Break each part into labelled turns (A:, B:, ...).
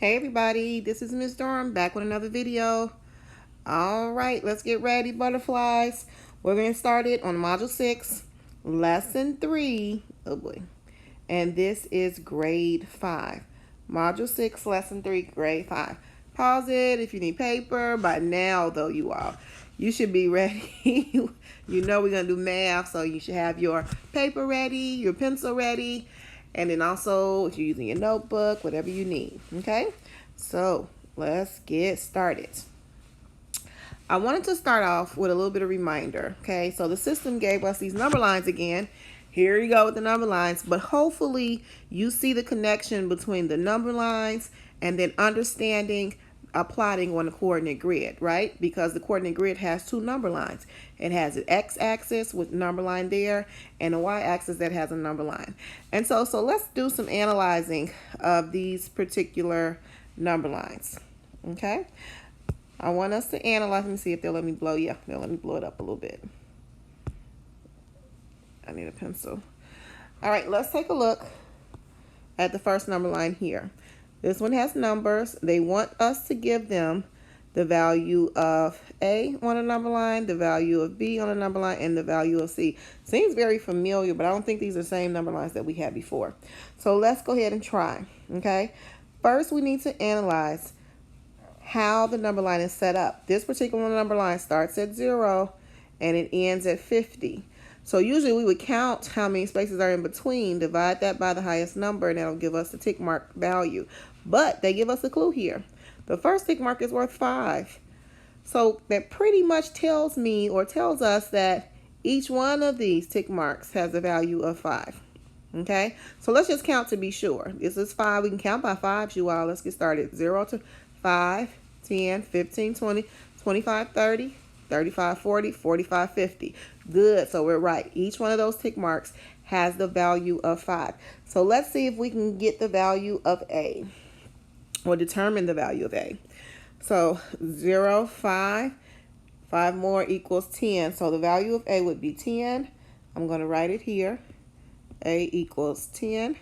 A: Hey everybody, this is Miss Durham back with another video. All right, let's get ready, butterflies. We're going to start it on Module 6, Lesson 3. Oh boy. And this is Grade 5. Module 6, Lesson 3, Grade 5. Pause it if you need paper. By now, though, you should be ready. You know we're going to do math, so you should have your paper ready, your pencil ready, and then also if you're using your notebook, whatever you need, okay? So let's get started. I wanted to start off with a little bit of reminder, okay? So the system gave us these number lines again. Here you go with the number lines, but hopefully you see the connection between the number lines and then understanding plotting on the coordinate grid, right? Because the coordinate grid has two number lines. It has an x-axis with number line there and a y-axis that has a number line. And so let's do some analyzing of these particular number lines, okay? I want us to analyze. Let me see if they'll let me blow. Yeah, they'll let me blow it up a little bit. I need a pencil. All right, let's take a look at the first number line here. This one has numbers. They want us to give them the value of A on a number line, the value of B on a number line, and the value of C. Seems very familiar, but I don't think these are the same number lines that we had before. So let's go ahead and try, okay? First, we need to analyze how the number line is set up. This particular number line starts at 0 and it ends at 50. So usually we would count how many spaces are in between, divide that by the highest number, and that'll give us the tick mark value. But they give us a clue here. The first tick mark is worth 5. So that pretty much tells me or tells us that each one of these tick marks has a value of 5. Okay, so let's just count to be sure. This is 5. We can count by 5s, you all. Let's get started. 0 to 5, 10, 15, 20, 25, 30, 35, 40, 45, 50. Good, so we're right. Each one of those tick marks has the value of 5. So let's see if we can get the value of A or determine the value of A. So 0, 5, 5 more equals 10. So the value of A would be 10. I'm going to write it here. A equals 10.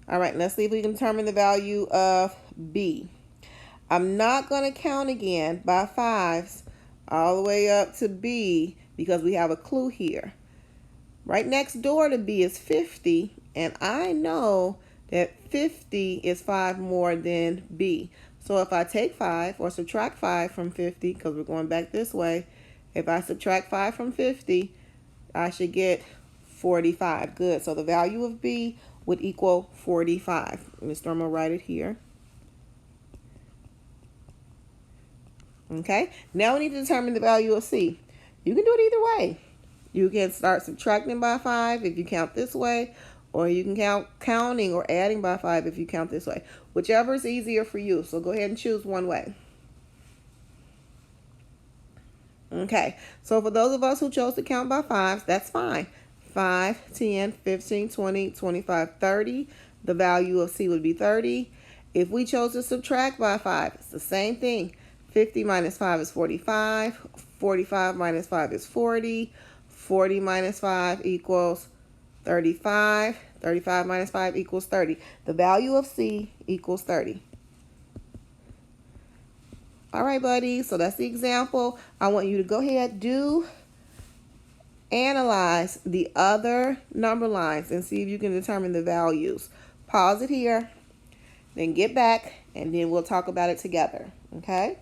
A: All right, let's see if we can determine the value of B. I'm not going to count again by 5s all the way up to B because we have a clue here. Right next door to B is 50, and I know that 50 is 5 more than B. So if I take 5 or subtract 5 from 50, because we're going back this way, if I subtract 5 from 50, I should get 45. Good. So the value of B would equal 45. Mr. Durham will write it here. Okay, now we need to determine the value of C. You can do it either way. You can start subtracting by 5 if you count this way, or you can count counting or adding by 5 if you count this way. Whichever is easier for you. So go ahead and choose one way. Okay, so for those of us who chose to count by 5s, that's fine. 5, 10, 15, 20, 25, 30. The value of C would be 30. If we chose to subtract by 5, it's the same thing. 50 minus 5 is 45. 45 minus 5 is 40. 40 minus 5 equals 35. 35 minus 5 equals 30. The value of C equals 30. All right, buddies, so that's the example. I want you to go ahead, analyze the other number lines and see if you can determine the values. Pause it here, then get back, and then we'll talk about it together, okay?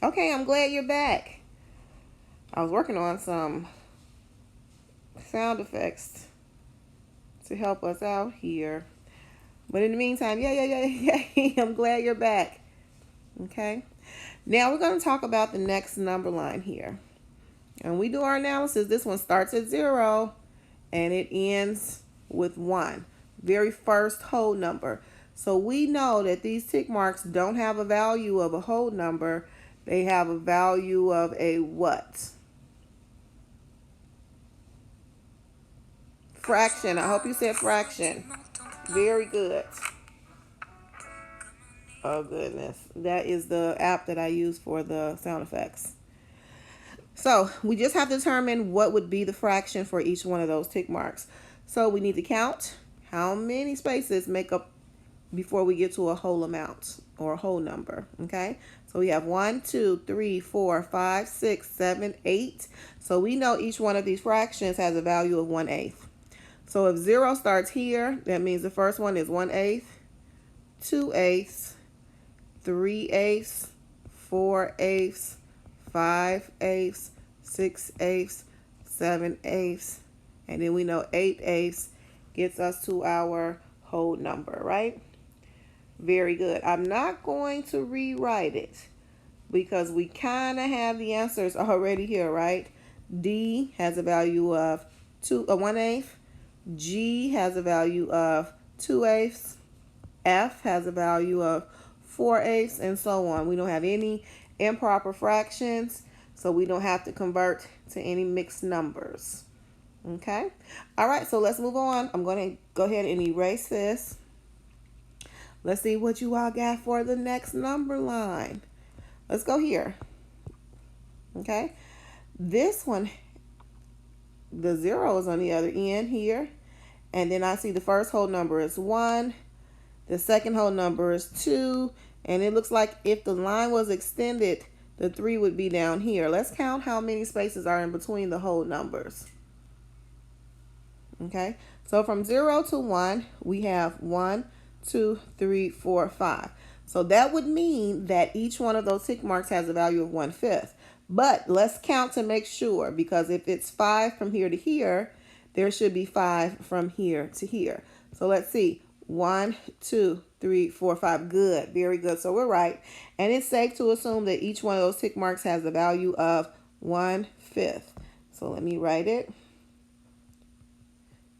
A: Okay, I'm glad you're back. I was working on some sound effects to help us out here. But in the meantime, yay, I'm glad you're back. Okay. Now we're going to talk about the next number line here. And we do our analysis. This one starts at 0 and it ends with 1. Very first whole number. So we know that these tick marks don't have a value of a whole number. They have a value of a what? Fraction. I hope you said fraction. Very good. Oh, goodness. That is the app that I use for the sound effects. So we just have to determine what would be the fraction for each one of those tick marks. So we need to count how many spaces make up before we get to a whole amount or a whole number. Okay, so we have 1, 2, 3, 4, 5, 6, 7, 8. So we know each one of these fractions has a value of 1/8. So if 0 starts here, that means the first one is 1/8, 2/8, 3/8, 4/8, 5/8, 6/8, 7/8, and then we know 8/8 gets us to our whole number, right? Very good. I'm not going to rewrite it because we kind of have the answers already here, right? D has a value of 1/8. G has a value of 2/8. F has a value of 4/8, and so on. We don't have any improper fractions, so we don't have to convert to any mixed numbers. Okay? All right, so let's move on. I'm going to go ahead and erase this. Let's see what you all got for the next number line. Let's go here. Okay? This one, the 0 is on the other end here. And then I see the first whole number is 1. The second whole number is 2. And it looks like if the line was extended, the 3 would be down here. Let's count how many spaces are in between the whole numbers. Okay, so from 0 to 1, we have 1, 2, 3, 4, 5. So that would mean that each one of those tick marks has a value of 1/5. But let's count to make sure, because if it's 5 from here to here, there should be 5 from here to here. So let's see. 1, 2, 3, 4, 5. Good. Very good. So we're right. And it's safe to assume that each one of those tick marks has a value of 1/5. So let me write it.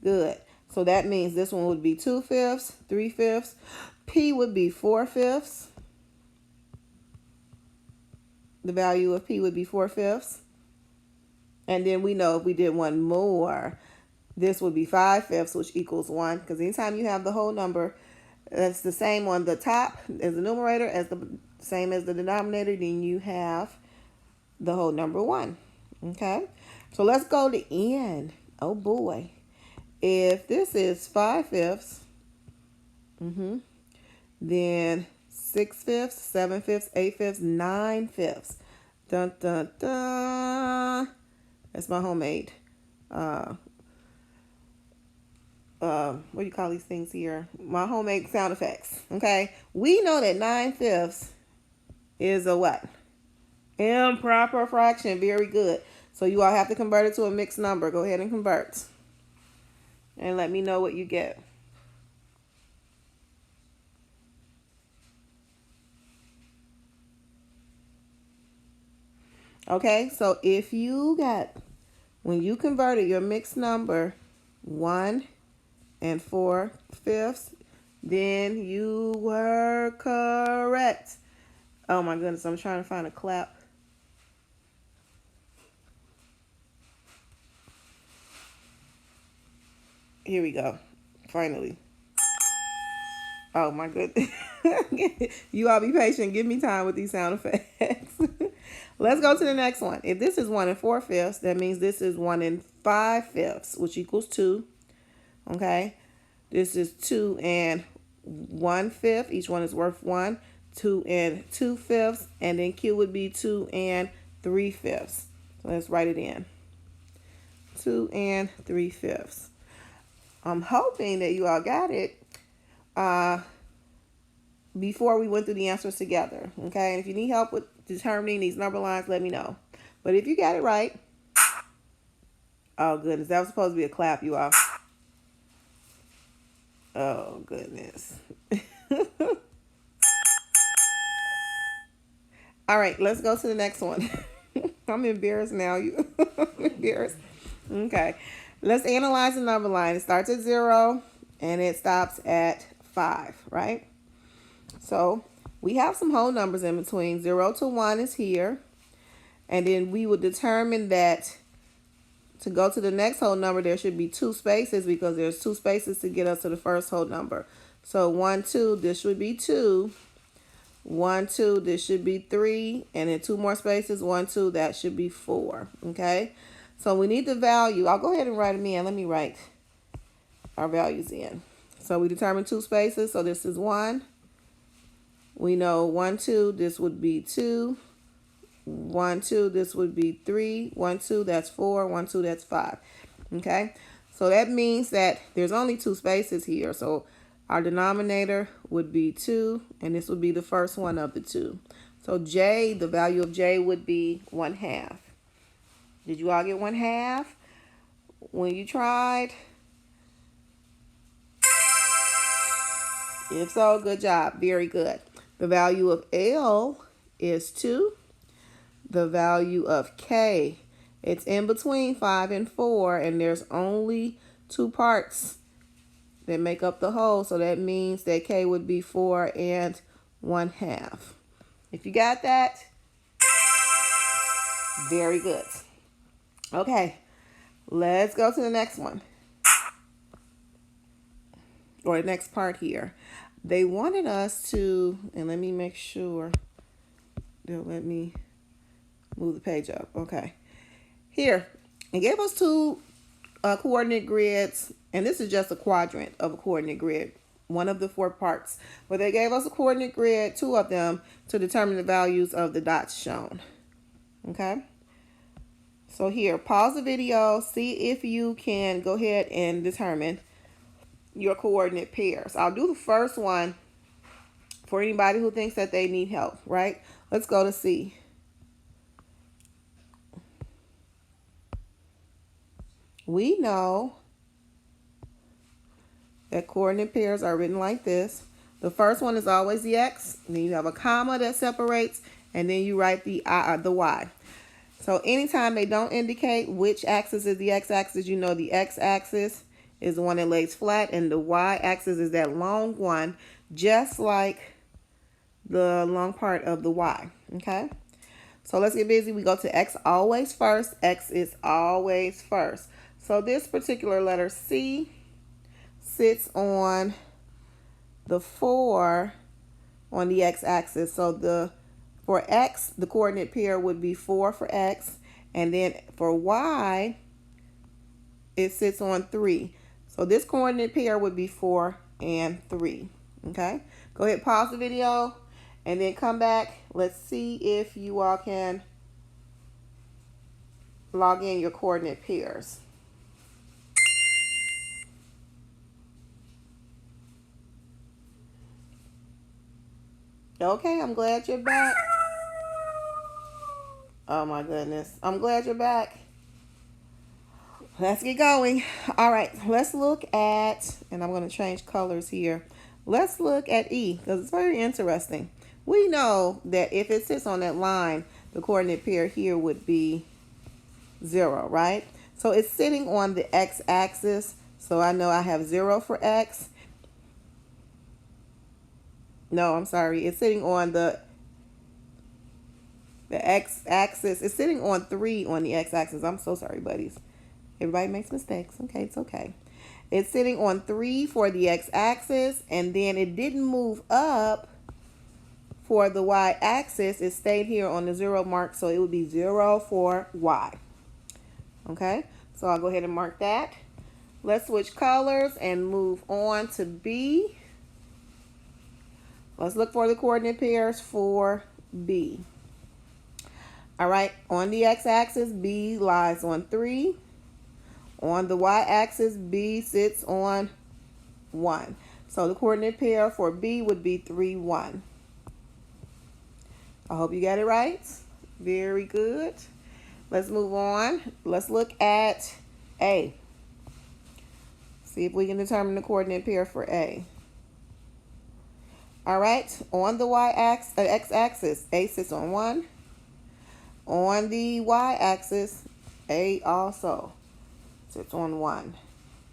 A: Good. So that means this one would be 2/5, 3/5. P would be 4/5. The value of P would be 4/5. And then we know if we did one more, this would be 5/5, which equals 1. Because anytime you have the whole number, that's the same on the top as the numerator as the same as the denominator, then you have the whole number 1. Okay? So let's go to N. Oh boy. If this is 5/5, then 6/5, 7/5, 8/5, 9/5. Dun dun dun. That's my homemade. What do you call these things here? My homemade sound effects. Okay, we know that 9/5 is a what? Improper fraction. Very good. So you all have to convert it to a mixed number. Go ahead and convert. And let me know what you get. Okay, so if you got, when you converted your mixed number 1 and 4/5, then you were correct. Oh my goodness, I'm trying to find a clap. Here we go. Finally. Oh my goodness. You all be patient. Give me time with these sound effects. Let's go to the next one. If this is 1 and 4/5, that means this is 1 and 5/5, which equals 2. Okay. This is 2 and 1/5. Each one is worth 1. 2 and 2/5. And then Q would be 2 and 3/5. So let's write it in. 2 and 3/5. I'm hoping that you all got it before we went through the answers together. Okay, and if you need help with determining these number lines, let me know. But if you got it right, oh goodness, that was supposed to be a clap, you all. Oh goodness. All right, let's go to the next one. I'm embarrassed now. I'm embarrassed. Okay. Let's analyze the number line. It starts at 0 and it stops at 5, right? So we have some whole numbers in between. 0 to 1 is here. And then we would determine that to go to the next whole number, there should be 2 spaces because there's 2 spaces to get us to the first whole number. So 1, 2, this would be 2. 1, 2, this should be 3, and then 2 more spaces, 1, 2, that should be 4, okay? So we need the value. I'll go ahead and write them in. Let me write our values in. So we determined 2 spaces, so this is 1. We know 1, 2, this would be 2. 1, 2, this would be 3. 1, 2, that's 4. 1, 2, that's 5, okay? So that means that there's only 2 spaces here, so our denominator would be 2, and this would be the first one of the 2. So J, the value of J would be 1/2. Did you all get 1/2 when you tried? If so, good job. Very good. The value of L is 2. The value of K, it's in between 5 and 4, and there's only 2 parts that make up the whole, so that means that K would be 4 and 1/2. If you got that, very good. Okay, let's go to the next one, or the next part here. They wanted us to, and let me make sure they'll let me move the page up. Okay, here, it gave us 2 coordinate grids, and this is just a quadrant of a coordinate grid, one of the 4 parts, but they gave us a coordinate grid, 2 of them, to determine the values of the dots shown. Okay, so here, pause the video, see if you can go ahead and determine your coordinate pairs. I'll do the first one for anybody who thinks that they need help, right? Let's go to C. We know that coordinate pairs are written like this. The first one is always the X, and then you have a comma that separates, and then you write the Y. So anytime they don't indicate which axis is the X-axis, you know the X-axis is the one that lays flat, and the Y-axis is that long one, just like the long part of the Y, okay? So let's get busy. We go to X always first. X is always first. So this particular letter C sits on the 4 on the X-axis. So for X, the coordinate pair would be 4 for X. And then for Y, it sits on 3. So this coordinate pair would be 4 and 3. Okay? Go ahead, pause the video, and then come back. Let's see if you all can log in your coordinate pairs. Okay, I'm glad you're back. Oh my goodness. I'm glad you're back. Let's get going. All right, let's look at, and I'm going to change colors here. Let's look at E, because it's very interesting. We know that if it sits on that line, the coordinate pair here would be 0, right? So it's sitting on the X-axis. So I know I have 0 for X. No, I'm sorry. It's sitting on the X-axis. It's sitting on 3 on the X-axis. I'm so sorry, buddies. Everybody makes mistakes. Okay, it's okay. It's sitting on 3 for the X-axis, and then it didn't move up for the Y-axis. It stayed here on the 0 mark, so it would be 0 for Y. Okay, so I'll go ahead and mark that. Let's switch colors and move on to B. Let's look for the coordinate pairs for B. All right, on the X-axis, B lies on 3. On the Y-axis, B sits on 1. So the coordinate pair for B would be 3, 1. I hope you got it right. Very good. Let's move on. Let's look at A. See if we can determine the coordinate pair for A. All right, on the X-axis, A sits on 1. On the Y-axis, A also sits on 1.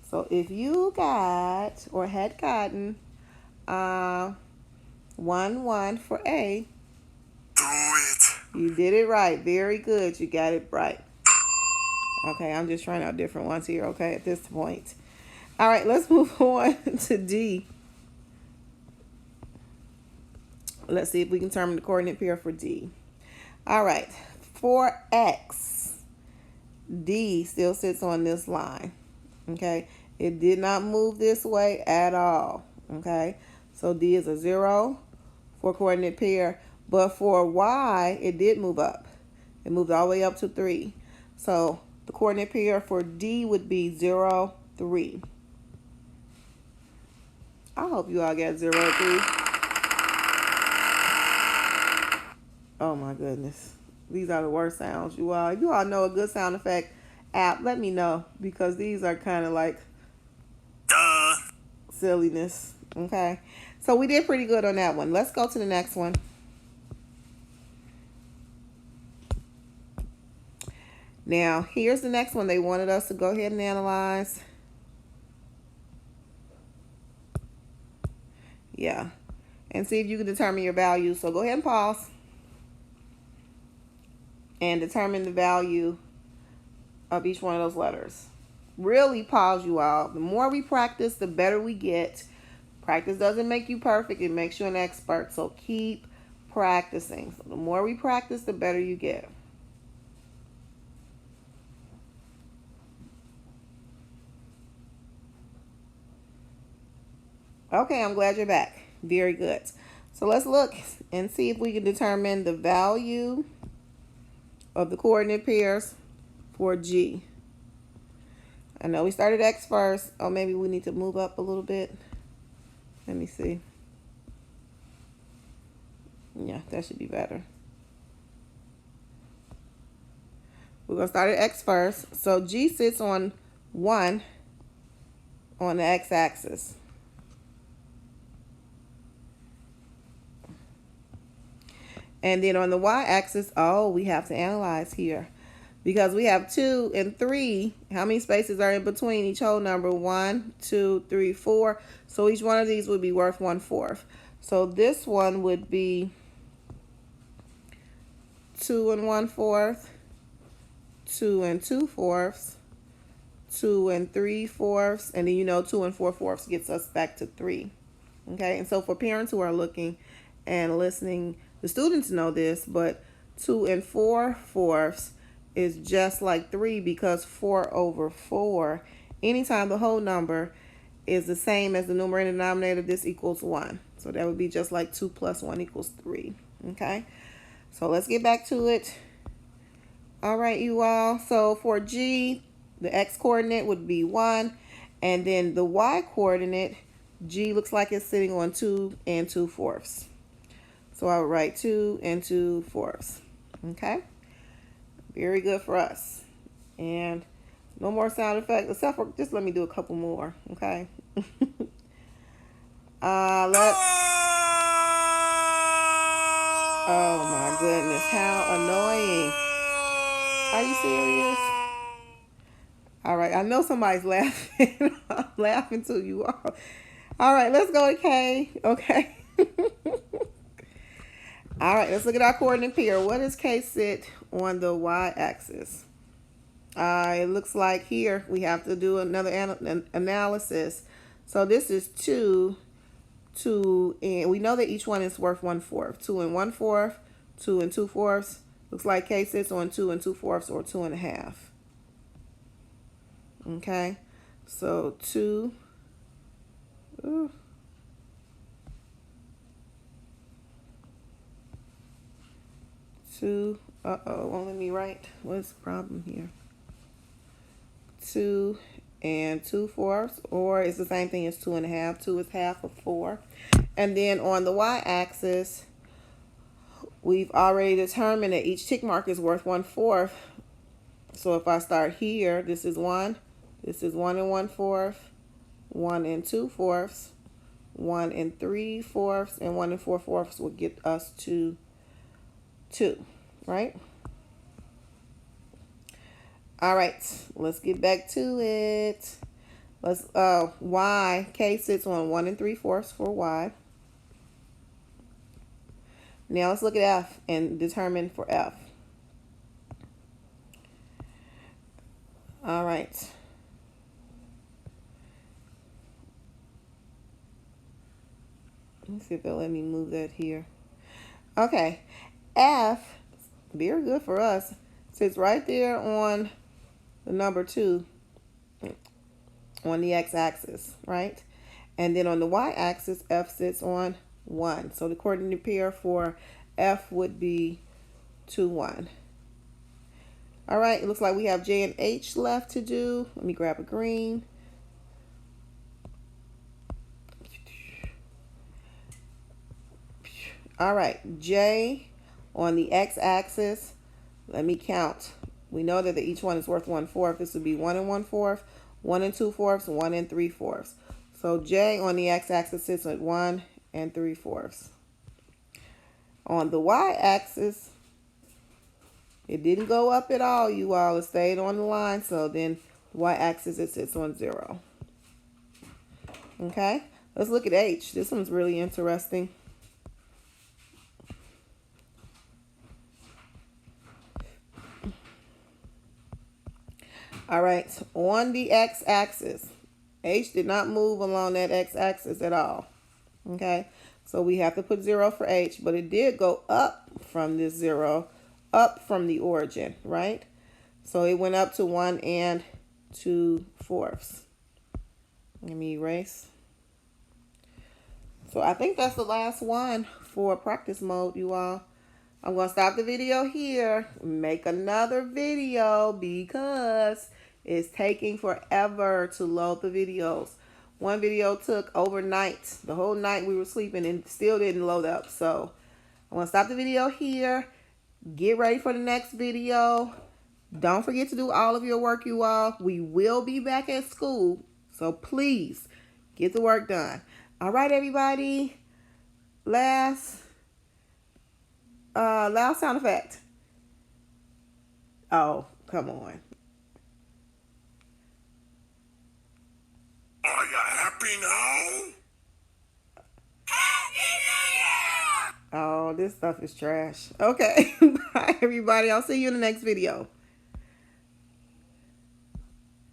A: So if you got or had gotten 1, 1 for A,
B: do it.
A: You did it right. Very good. You got it right. Okay, I'm just trying out different ones here, okay, at this point. All right, let's move on to D. let's see if we can determine the coordinate pair for D. All right, for X, D still sits on this line. Okay, it did not move this way at all. Okay, so D is a 0 for coordinate pair, but for Y, it did move up. It moved all the way up to 3. So the coordinate pair for D would be 0, 3. I hope you all get 0, 3. Oh my goodness. These are the worst sounds, you all. If you all know a good sound effect app, let me know, because these are kind of like
B: Duh.
A: silliness. Okay, so we did pretty good on that one. Let's go to the next one. Now, here's the next one they wanted us to go ahead and analyze. Yeah, and see if you can determine your value. So go ahead and pause and determine the value of each one of those letters. Really pause, you all. The more we practice, the better we get. Practice doesn't make you perfect, it makes you an expert. So keep practicing. So the more we practice, the better you get. Okay, I'm glad you're back. Very good. So let's look and see if we can determine the value of the coordinate pairs for G. I know we started X first. Oh, maybe we need to move up a little bit. Let me see. Yeah, that should be better. We're going to start at X first. So G sits on 1 on the X-axis. And then on the Y-axis, oh, we have to analyze here. Because we have 2 and 3. How many spaces are in between each whole number? 1, 2, 3, 4. So each one of these would be worth 1/4. So this one would be 2 and 1/4, 2 and 2/4, 2 and 3/4, and then 2 and 4/4 gets us back to 3. Okay, and so for parents who are looking and listening, the students know this, but 2 and 4/4 is just like 3, because 4 over 4, anytime the whole number is the same as the numerator and denominator, this equals 1. So that would be just like 2 plus 1 equals 3. Okay, so let's get back to it. All right, you all. So for G, the X coordinate would be 1, and then the Y coordinate, G looks like it's sitting on 2 and 2/4. So I would write 2 and 2/4. Okay, very good for us. And no more sound effects, except for just let me do a couple more. Okay. Let's. Oh my goodness, how annoying! Are you serious? All right, I know somebody's laughing. I'm laughing too, you all. All right, let's go to K. Okay. All right, let's look at our coordinate pair. What does K sit on the Y-axis? It looks like here we have to do another analysis. So this is 2, 2, and we know that each one is worth 1/4. 2 and 1/4, 2 and 2/4. Looks like K sits on 2 and 2/4, or 2.5. Okay, so 2. Ooh. 2. Won't let me write. What's the problem here? 2 and 2/4, or it's the same thing as 2.5. 2 is half of 4. And then on the Y-axis, we've already determined that each tick mark is worth 1/4. So if I start here, this is 1. This is 1 and 1/4, 1 and 2/4, 1 and 3/4, and 1 and 4/4 will get us to 2, right? All right, let's get back to it. Let's Y, K sits on 1 and 3/4 for Y. Now let's look at F and determine for F. All right. Let me see if they'll let me move that here. Okay, F, very good for us, sits right there on the number 2 on the x-axis, right? And then on the y-axis, F sits on 1. So the coordinate pair for F would be 2, 1. All right, it looks like we have J and H left to do. Let me grab a green. All right, J on the x-axis. Let me count. We know that each one is worth 1/4. This would be 1 1/4, 1 2/4, 1 3/4. So J on the x-axis sits at 1 3/4. On the y-axis, it didn't go up at all, you all. It stayed on the line. So then the y-axis, it sits on 0. Okay, let's look at H. This one's really interesting. All right, on the x-axis, H did not move along that x-axis at all. Okay, so we have to put 0 for H, but it did go up from this 0, up from the origin, right? So it went up to 1 2/4. Let me erase. So I think that's the last one for practice mode, you all. I'm going to stop the video here, make another video because it's taking forever to load the videos. One video took overnight. The whole night we were sleeping and still didn't load up. So I'm going to stop the video here. Get ready for the next video. Don't forget to do all of your work, you all. We will be back at school. So please get the work done. All right, everybody. Last loud sound effect. Oh, come on.
B: Are you happy now? Happy New Year!
A: Oh, this stuff is trash. Okay. Bye, everybody. I'll see you in the next video.